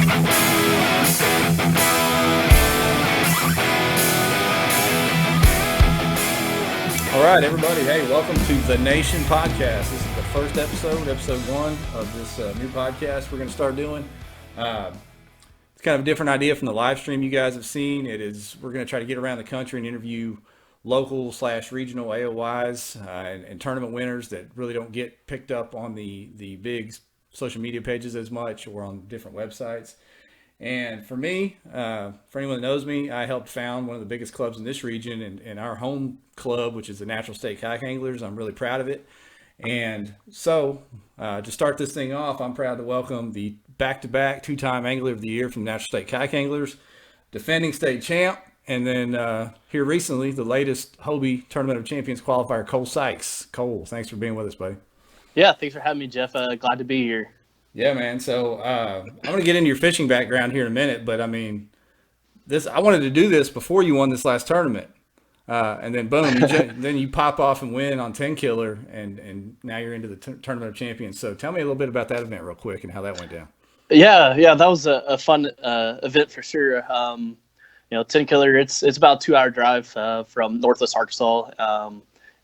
All right, everybody. Hey, welcome to The Nation Podcast. This is the first episode 1 of this new podcast we're going to start doing. It's kind of a different idea from the live stream you guys have seen. We're going to try to get around the country and interview local/regional AOYs and tournament winners that really don't get picked up on the big social media pages as much or on different websites. And for me, for anyone that knows me, I helped found one of the biggest clubs in this region and our home club, which is the Natural State Kayak Anglers. I'm really proud of it. And so to start this thing off, I'm proud to welcome the back-to-back two-time Angler of the Year from Natural State Kayak Anglers, defending state champ, and then here recently, the latest Hobie Tournament of Champions qualifier, Cole Sikes. Cole, thanks for being with us, buddy. Yeah, thanks for having me, Jeff. Glad to be here. Yeah, man. So I'm going to get into your fishing background here in a minute, but I mean, I wanted to do this before you won this last tournament, and then boom, then you pop off and win on 10 Killer, and now you're into the Tournament of Champions. So tell me a little bit about that event real quick and how that went down. Yeah, that was a fun event for sure. 10 Killer, it's about a 2-hour drive from Northwest Arkansas.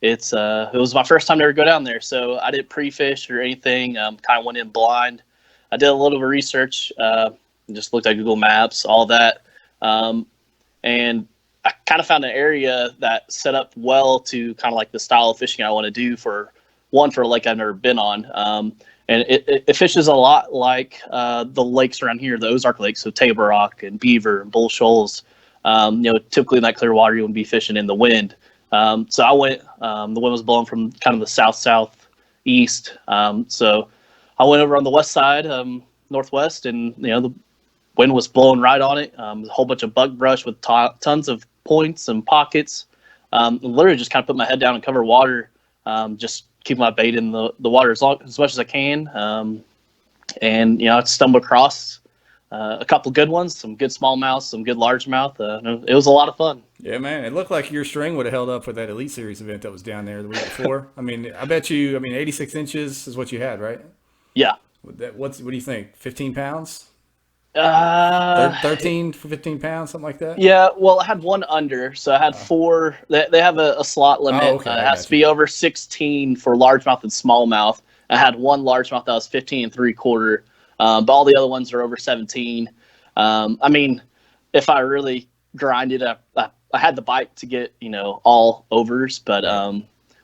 It was my first time to ever go down there, so I didn't pre-fish or anything. Kind of went in blind. I did a little bit of research, just looked at Google Maps, all that, and I kind of found an area that set up well to kind of like the style of fishing I want to do for a lake I've never been on. And it fishes a lot like the lakes around here, the Ozark Lakes, so Table Rock and Beaver and Bull Shoals. Typically in that clear water, you would be fishing in the wind. So I went, the wind was blowing from kind of the south-southeast. So I went over on the west side, northwest, and, the wind was blowing right on it. A whole bunch of bug brush with tons of points and pockets. Literally just kind of put my head down and cover water, just keep my bait in the water as much as I can. And, I stumbled across a couple good ones, some good smallmouth, some good largemouth. It was a lot of fun. Yeah, man. It looked like your string would have held up for that Elite Series event that was down there the week before. I mean, I bet you, 86 inches is what you had, right? Yeah. What do you think? 15 pounds? 13 for 15 pounds, something like that? Yeah, well, I had one under, so I had 4. They have a slot limit. Oh, okay. It has to be over 16 for largemouth and smallmouth. I had one largemouth that was 15 3/4. But all the other ones are over 17. If I really grinded, I had the bite to get, all overs. But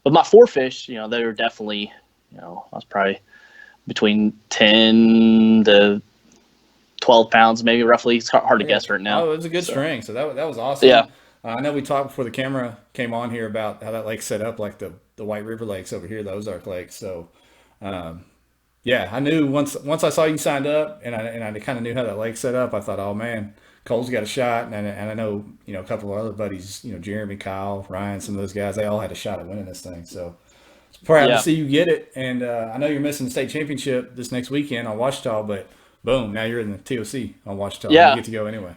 with my 4 fish, they were definitely, I was probably between 10 to 12 pounds, maybe roughly. It's hard to guess right now. Oh, it was a good string. So that was awesome. Yeah. I know we talked before the camera came on here about how that lake's set up like the White River Lakes over here, the Ozark Lakes. So, yeah, I knew once I saw you signed up and I kind of knew how that lake set up, I thought, oh man, Cole's got a shot. And I know, a couple of other buddies, Jeremy, Kyle, Ryan, some of those guys, they all had a shot at winning this thing. So it's proud to see you get it. And I know you're missing the state championship this next weekend on Ouachita, but boom, now you're in the TOC on Ouachita. Yeah. You get to go anyway.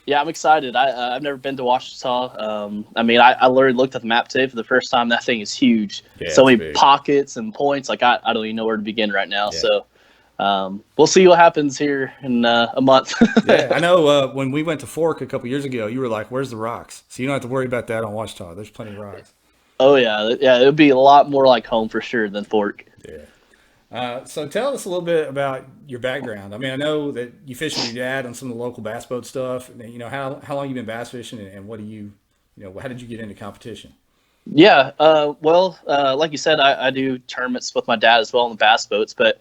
Yeah, I'm excited. I've never been to Ouachita. I literally looked at the map today for the first time. That thing is huge. Yeah, so many big pockets and points. Like I don't even know where to begin right now. Yeah. So we'll see what happens here in a month. Yeah, I know when we went to Fork a couple years ago, you were like, where's the rocks? So you don't have to worry about that on Ouachita. There's plenty of rocks. Oh, yeah. It would be a lot more like home for sure than Fork. Yeah. So tell us a little bit about your background. I mean, I know that you fished with your dad on some of the local bass boat stuff. How long you been bass fishing, and what do you, how did you get into competition? Yeah. Like you said, I do tournaments with my dad as well on the bass boats, but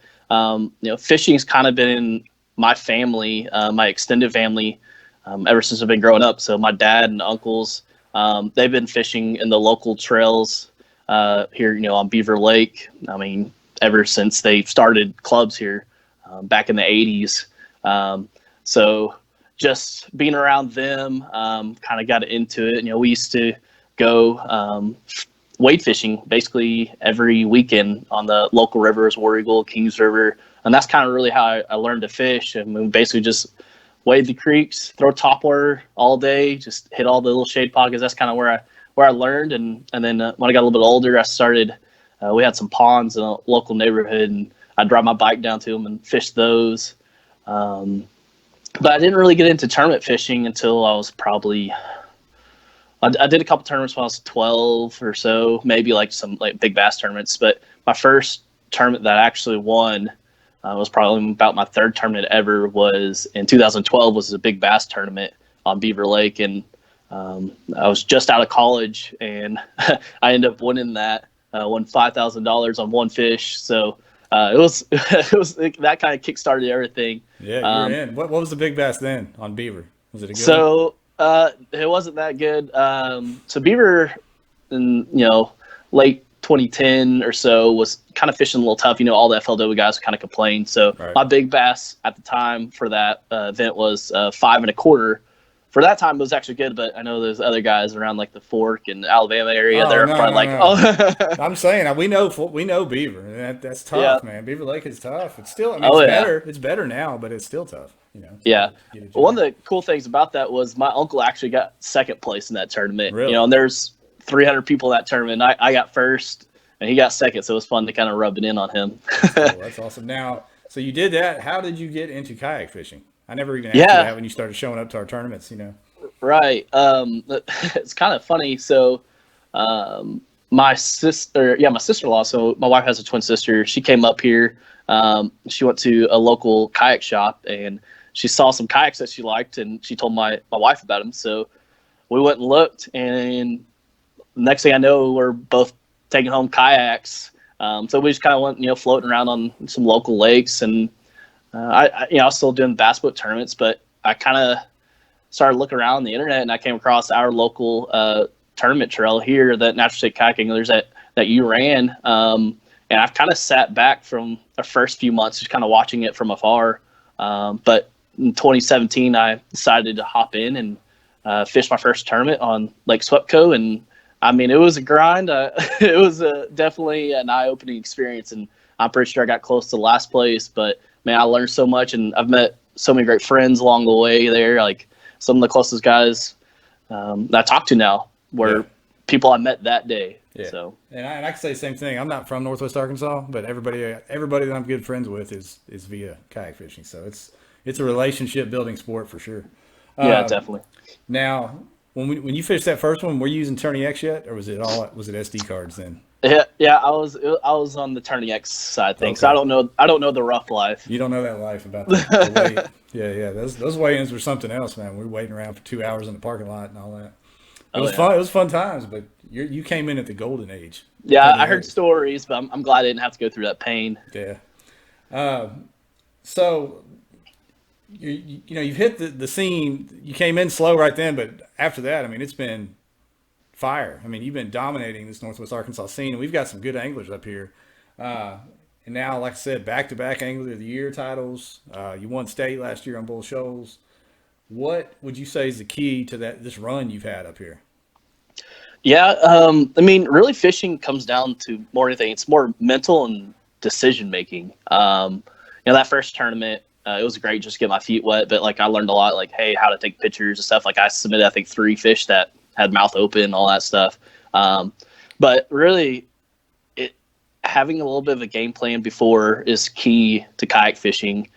fishing's kind of been in my family, my extended family, ever since I've been growing up. So my dad and uncles, they've been fishing in the local trails here, on Beaver Lake. Ever since they started clubs here back in the 80s. So just being around them, kind of got into it. We used to go wade fishing basically every weekend on the local rivers, War Eagle, Kings River. And that's kind of really how I learned to fish. And we basically just wade the creeks, throw topwater all day, just hit all the little shade pockets. That's kind of where I learned. And then when I got a little bit older, I started we had some ponds in a local neighborhood, and I'd drive my bike down to them and fish those. but I didn't really get into tournament fishing until I was probably. I did a couple tournaments when I was 12 or so, maybe like some like big bass tournaments. But my first tournament that I actually won was probably about my third tournament ever. Was in 2012. Was a big bass tournament on Beaver Lake, and I was just out of college, and I ended up winning that. Won $5,000 on one fish. So it was that kind of kickstarted everything. Yeah, you're in. What was the big bass then on Beaver? Was it a good one? So it wasn't that good. So Beaver, in late 2010 or so, was kind of fishing a little tough. All the FLW guys kind of complained. So Right. my big bass at the time for that event was 5.25. For that time, it was actually good, but I know there's other guys around like the Fork and Alabama area. Oh, They're no, probably no, like, no. oh, I'm saying we know Beaver. That's tough, Yeah. man. Beaver Lake is tough. It's still, Oh, it's yeah. better. It's better now, but it's still tough. Yeah. Get a One job. of the cool things about that was my uncle actually got second place in that tournament. Really? And there's 300 people in that tournament. I got first, and he got second, so it was fun to kind of rub it in on him. Cool, that's awesome. Now, so you did that. How did you get into kayak fishing? I never even asked you Yeah. that when you started showing up to our tournaments. Right. It's kind of funny. So, my sister-in-law. So my wife has a twin sister. She came up here. She went to a local kayak shop and she saw some kayaks that she liked, and she told my wife about them. So we went and looked, and next thing I know, we're both taking home kayaks. So we just kind of went, floating around on some local lakes, and I was still doing bass boat tournaments, but I kind of started looking around on the internet, and I came across our local tournament trail here, the Natural State Kayak Anglers that you ran. And I've kind of sat back from the first few months, just kind of watching it from afar. But in 2017, I decided to hop in and fish my first tournament on Lake Swepco. And I mean, it was a grind. It was definitely an eye-opening experience. And I'm pretty sure I got close to last place, but man, I learned so much, and I've met so many great friends along the way there. Like some of the closest guys that I talk to now were people I met that day. Yeah. So And I can say the same thing. I'm not from Northwest Arkansas, but everybody that I'm good friends with is via kayak fishing. So it's a relationship building sport for sure. yeah, definitely. Now, when you fished that first one, were you using Tourney X yet, or was it SD cards then? Yeah, I was on the Tourney X side thing. So Okay. I don't know the rough life. You don't know that life about the weight. Yeah. Those weigh-ins were something else, man. We were waiting around for 2 hours in the parking lot and all that. It was fun. It was fun times, but you came in at the golden age. Yeah, Tourney I heard X. stories, but I'm glad I didn't have to go through that pain. Yeah. So you've hit the scene. You came in slow right then, but after that, I mean, it's been fire. I mean, you've been dominating this Northwest Arkansas scene, and we've got some good anglers up here. And now, like I said, back-to-back Angler of the Year titles. You won state last year on Bull Shoals. What would you say is the key to this run you've had up here? Yeah, I mean, really, fishing comes down to more anything. It's more mental and decision making. That first tournament, it was great just to get my feet wet, but like I learned a lot, like hey, how to take pictures and stuff. Like I submitted, I think 3 fish that had mouth open, all that stuff. But really, having a little bit of a game plan before is key to kayak fishing.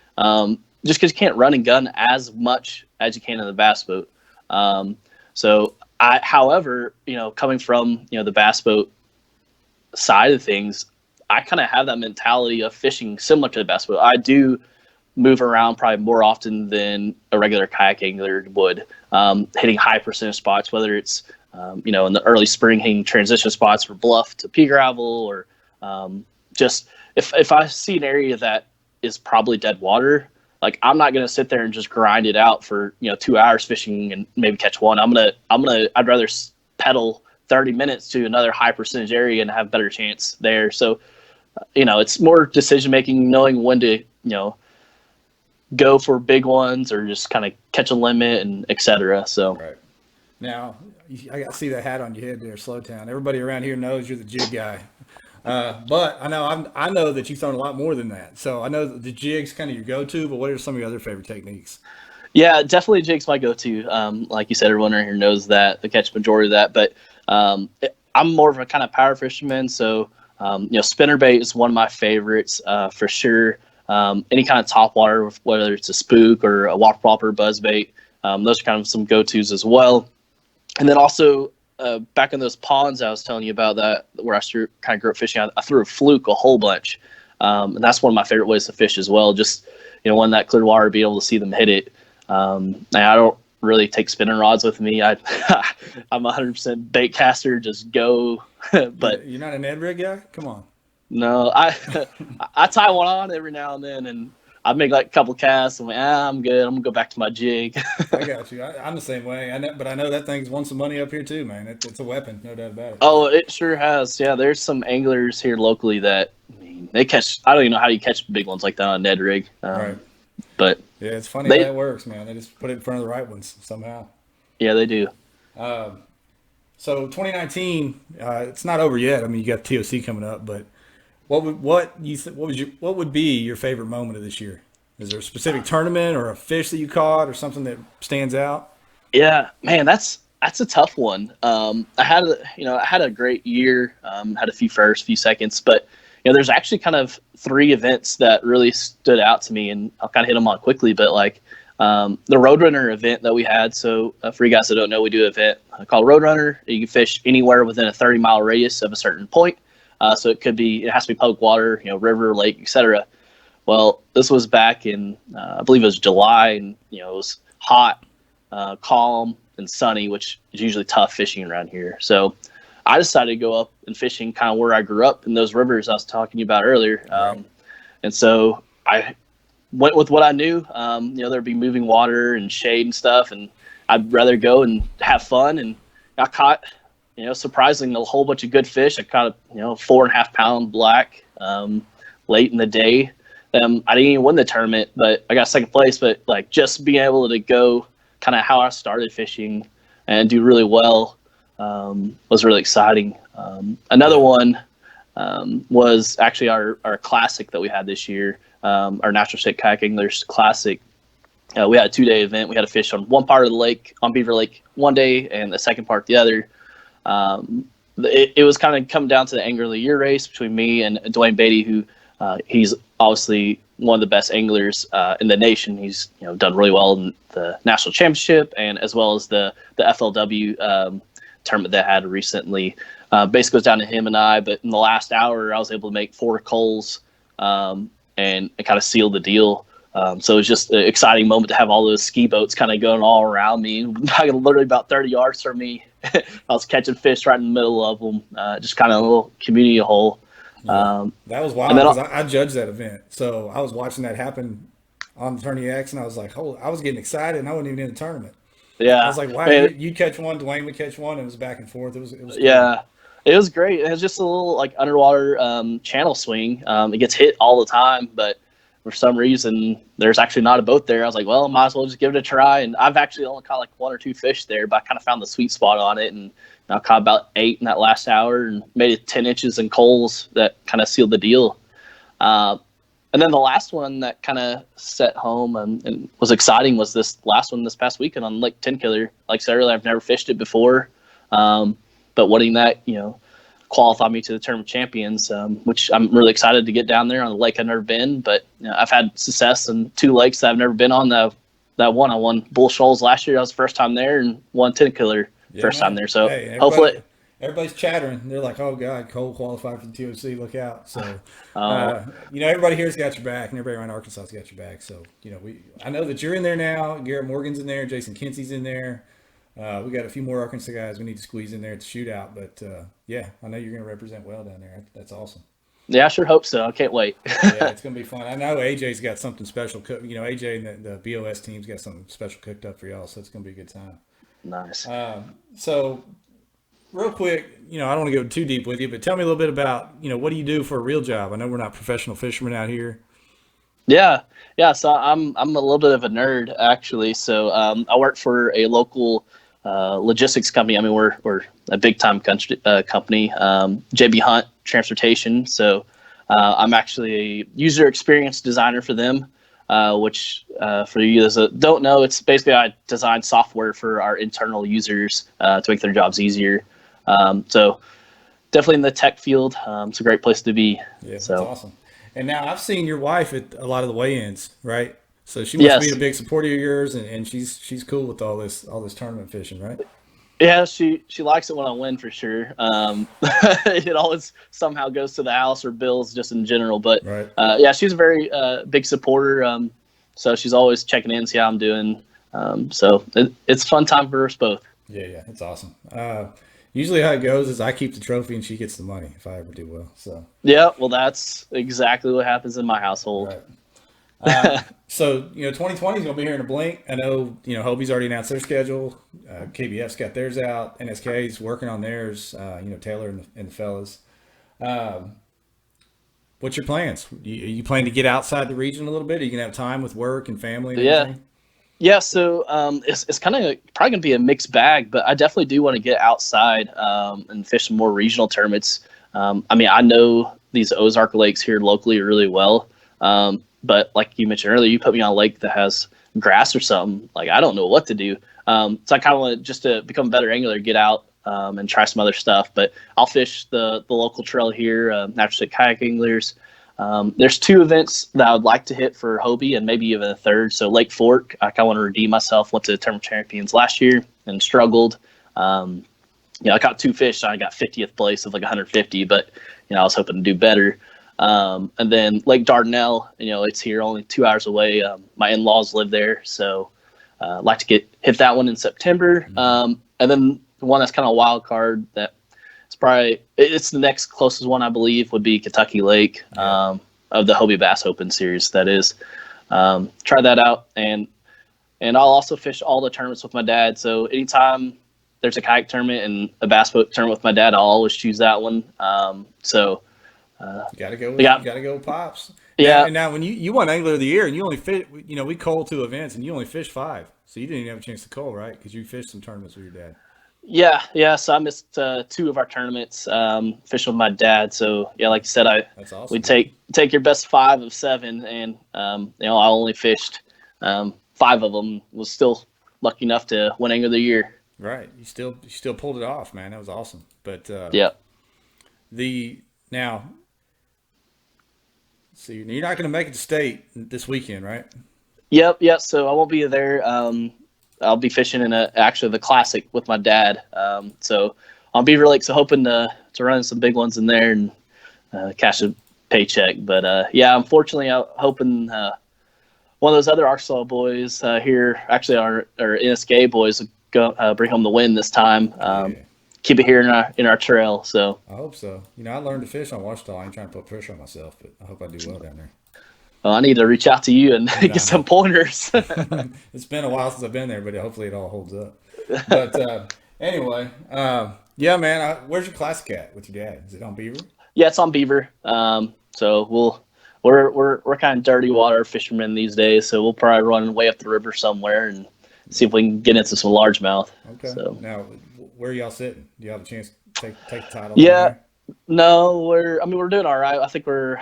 Just because you can't run and gun as much as you can in the bass boat. However, coming from the bass boat side of things, I kind of have that mentality of fishing similar to the bass boat. I do move around probably more often than a regular kayak angler would, hitting high percentage spots, whether it's in the early spring hitting transition spots for bluff to pea gravel, or just if I see an area that is probably dead water, like I'm not gonna sit there and just grind it out for 2 hours fishing and maybe catch one. I'd rather pedal 30 minutes to another high percentage area and have better chance there. So it's more decision making, knowing when to go for big ones or just kind of catch a limit and etc. So Right. Now, I see that hat on your head there, Slowtown. Everybody around here knows you're the jig guy. But I know that you've thrown a lot more than that. So I know that the jig's kind of your go-to, but what are some of your other favorite techniques? yeah, definitely jig's my go-to. Like you said, everyone around here knows that. They catch majority of that, but I'm more of a kind of power fisherman. So spinnerbait is one of my favorites for sure. any kind of topwater, whether it's a spook or a whopper popper, buzzbait. Those are kind of some go-tos as well. And then also back in those ponds I was telling you about that where I kind of grew up fishing, I threw a fluke a whole bunch. And that's one of my favorite ways to fish as well. Just, when that clear water, be able to see them hit it. And I don't really take spinning rods with me. I'm 100% bait caster, just go. But you're not an Ed rig guy? Come on. No, I tie one on every now and then, and I make like a couple casts. I'm like, I'm good. I'm gonna go back to my jig. I got you. I'm the same way. But I know that thing's won some money up here too, man. It's a weapon, no doubt about it. Oh, it sure has. Yeah, there's some anglers here locally that they catch. I don't even know how you catch big ones like that on a Ned rig. Right. But yeah, it's funny how that works, man. They just put it in front of the right ones somehow. Yeah, they do. So 2019, it's not over yet. I mean, you got TOC coming up, but what would be your favorite moment of this year? Is there a specific tournament or a fish that you caught or something that stands out? Yeah, man, that's a tough one. I had a great year. Had a few firsts, few seconds, but there's actually kind of 3 events that really stood out to me, and I'll kind of hit them on quickly. But like the Roadrunner event that we had. So for you guys that don't know, we do an event called Roadrunner. You can fish anywhere within a 30-mile radius of a certain point. So it has to be public water, river, lake, etc. Well, this was back in, I believe it was July, and it was hot, calm, and sunny, which is usually tough fishing around here. So I decided to go up and fishing kind of where I grew up in those rivers I was talking about earlier. Right. And so I went with what I knew. There'd be moving water and shade and stuff, and I'd rather go and have fun. And I caught, surprisingly, a whole bunch of good fish. I caught a 4.5 pound black late in the day. I didn't even win the tournament, but I got second place. But like just being able to go kind of how I started fishing and do really well was really exciting. Another one was actually our classic that we had this year, our Natural State Kayak Anglers Classic. We had a 2-day event. We had to fish on one part of the lake, on Beaver Lake, one day, and the second part the other. It was kind of come down to the Angler of the Year race between me and Dwayne Beatty, who he's obviously one of the best anglers in the nation. He's done really well in the national championship and as well as the FLW tournament that I had recently. Basically goes down to him and I, but in the last hour I was able to make 4 coals and it kind of sealed the deal. So it was just an exciting moment to have all those ski boats kind of going all around me. Literally about 30 yards from me, I was catching fish right in the middle of them, just kind of a little community hole. That was wild because I judged that event. So I was watching that happen on the Tourney X, and I was like, I was getting excited, and I wasn't even in the tournament. Yeah. I was like, wow, you'd catch one, Dwayne would catch one. It was back and forth. It was cool. Yeah. It was great. It was just a little like underwater channel swing. It gets hit all the time, but for some reason there's actually not a boat there. I was like, well, might as well just give it a try. And I've actually only caught like 1 or 2 fish there, but I kind of found the sweet spot on it, and I caught about 8 in that last hour and made it 10 inches in coals that kind of sealed the deal. And then the last one that kind of set home and was exciting was this last one this past weekend on Lake Tenkiller. Like I said earlier, I've never fished it before, but winning that, qualified me to the Tournament Champions, which I'm really excited to get down there on a lake I've never been. But I've had success in 2 lakes that I've never been on. That one, I won Bull Shoals last year. That was the first time there, and won Tenkiller first time there. So hopefully. Everybody's chattering. They're like, "Oh God, Cole qualified for the TOC. Look out!" So, everybody here's got your back, and everybody around Arkansas's got your back. So, I know that you're in there now. Garrett Morgan's in there. Jason Kinsey's in there. We got a few more Arkansas guys we need to squeeze in there at the shootout. But I know you're going to represent well down there. That's awesome. Yeah, I sure hope so. I can't wait. Yeah, it's going to be fun. I know AJ's got something special cooked. AJ and the BOS team's got something special cooked up for y'all, so it's going to be a good time. Nice. So, real quick, I don't want to go too deep with you, but tell me a little bit about, what do you do for a real job? I know we're not professional fishermen out here. Yeah. So I'm a little bit of a nerd actually. So I work for a local logistics company. I mean, we're a big time company, JB Hunt Transportation. So I'm actually a user experience designer for them, which for you that don't know, it's basically I design software for our internal users to make their jobs easier. So definitely in the tech field, it's a great place to be. Yeah, so. that's awesome. And now I've seen your wife at a lot of the weigh-ins, right? So she must be Yes. a big supporter of yours, and she's cool with all this tournament fishing, right? Yeah, she likes it when I win for sure. It always somehow goes to the house or bills just in general. But Right. yeah, she's a very big supporter. So she's always checking in, see how I'm doing. So it's a fun time for us both. Yeah, it's awesome. Usually how it goes is I keep the trophy and she gets the money if I ever do well. So Yeah, well, that's exactly what happens in my household. right. So 2020 is going to be here in a blink. I know Hobie's already announced their schedule. KBF's got theirs out. NSK's working on theirs. Taylor and the fellas. Um, what's your plans? You plan to get outside the region a little bit? Are you gonna have time with work and family and Yeah, everything? yeah. So it's kind of probably gonna be a mixed bag, but I definitely do want to get outside and fish some more regional tournaments. I mean, I know these Ozark lakes here locally really well, but like you mentioned earlier, you put me on a lake that has grass or something. Like I don't know what to do. So I kind of want just to become a better angler, get out and try some other stuff. But I'll fish the local trail here, Natural State Kayak Anglers. There's two events that I would like to hit for Hobie and maybe even a third. So Lake Fork, I kind of want to redeem myself. Went to the Tournament Champions last year and struggled. I caught two fish. So I got 50th place of like 150, but I was hoping to do better. And then Lake Dardanelle, it's here only 2 hours away. My in-laws live there, so I'd like to hit that one in September. And then the one that's kind of a wild card that it's the next closest one I believe would be Kentucky Lake of the Hobie Bass Open Series. That is, try that out, and I'll also fish all the tournaments with my dad. So anytime there's a kayak tournament and a bass boat tournament with my dad, I'll always choose that one. You gotta go. Yeah. You gotta go, pops. Yeah. Now when you won Angler of the Year and you only fit, we called two events and you only fished five, so you didn't even have a chance to call, right? Because you fished some tournaments with your dad. Yeah. So I missed two of our tournaments, fishing with my dad. So yeah, like you said, That's awesome. we take your best 5 of 7, and I only fished 5 of them. Was still lucky enough to win Angler of the Year. Right. You still pulled it off, man. That was awesome. But Yeah. Now, see, you're not going to make it to state this weekend, right? Yep. So I won't be there. I'll be fishing in actually the Classic with my dad. So on Beaver Lake, so hoping to run some big ones in there and cash a paycheck. But yeah, unfortunately, I'm hoping one of those other Arkansas boys here, actually our NSK boys, will go bring home the win this time. Yeah. Keep it here in our trail. So I hope so. I learned to fish on Washita. I ain't trying to put pressure on myself, but I hope I do well down there. I need to reach out to you and get some pointers. It's been a while since I've been there, but hopefully it all holds up. But anyway, yeah, man. Where's your Classic at with your dad? Is it on Beaver? Yeah, it's on Beaver. So we're kind of dirty water fishermen these days. So we'll probably run way up the river somewhere and see if we can get into some largemouth. Okay. So. Now, where are y'all sitting? Do you have a chance to take the title? Yeah. No, we're doing all right. I think I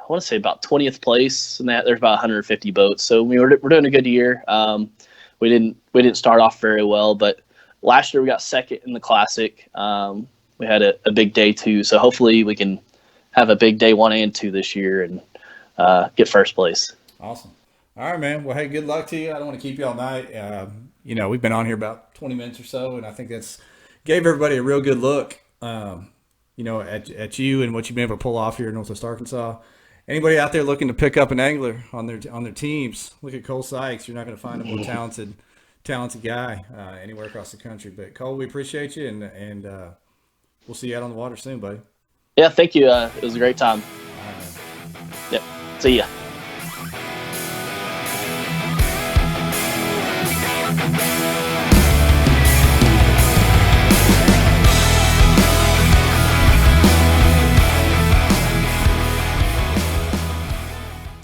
want to say about 20th place, and there's about 150 boats. So we're doing a good year. We didn't start off very well, but last year we got second in the Classic. We had a big day 2, so hopefully we can have a big day 1 and 2 this year and get first place. Awesome. All right, man. Well, hey, good luck to you. I don't want to keep you all night. We've been on here about 20 minutes or so, and I think that's gave everybody a real good look, at you and what you've been able to pull off here in Northwest Arkansas. Anybody out there looking to pick up an angler on their teams, look at Cole Sikes. You're not going to find a more talented guy anywhere across the country. But Cole, we appreciate you, and we'll see you out on the water soon, buddy. Yeah, thank you. It was a great time. All right, man. Yep. See ya.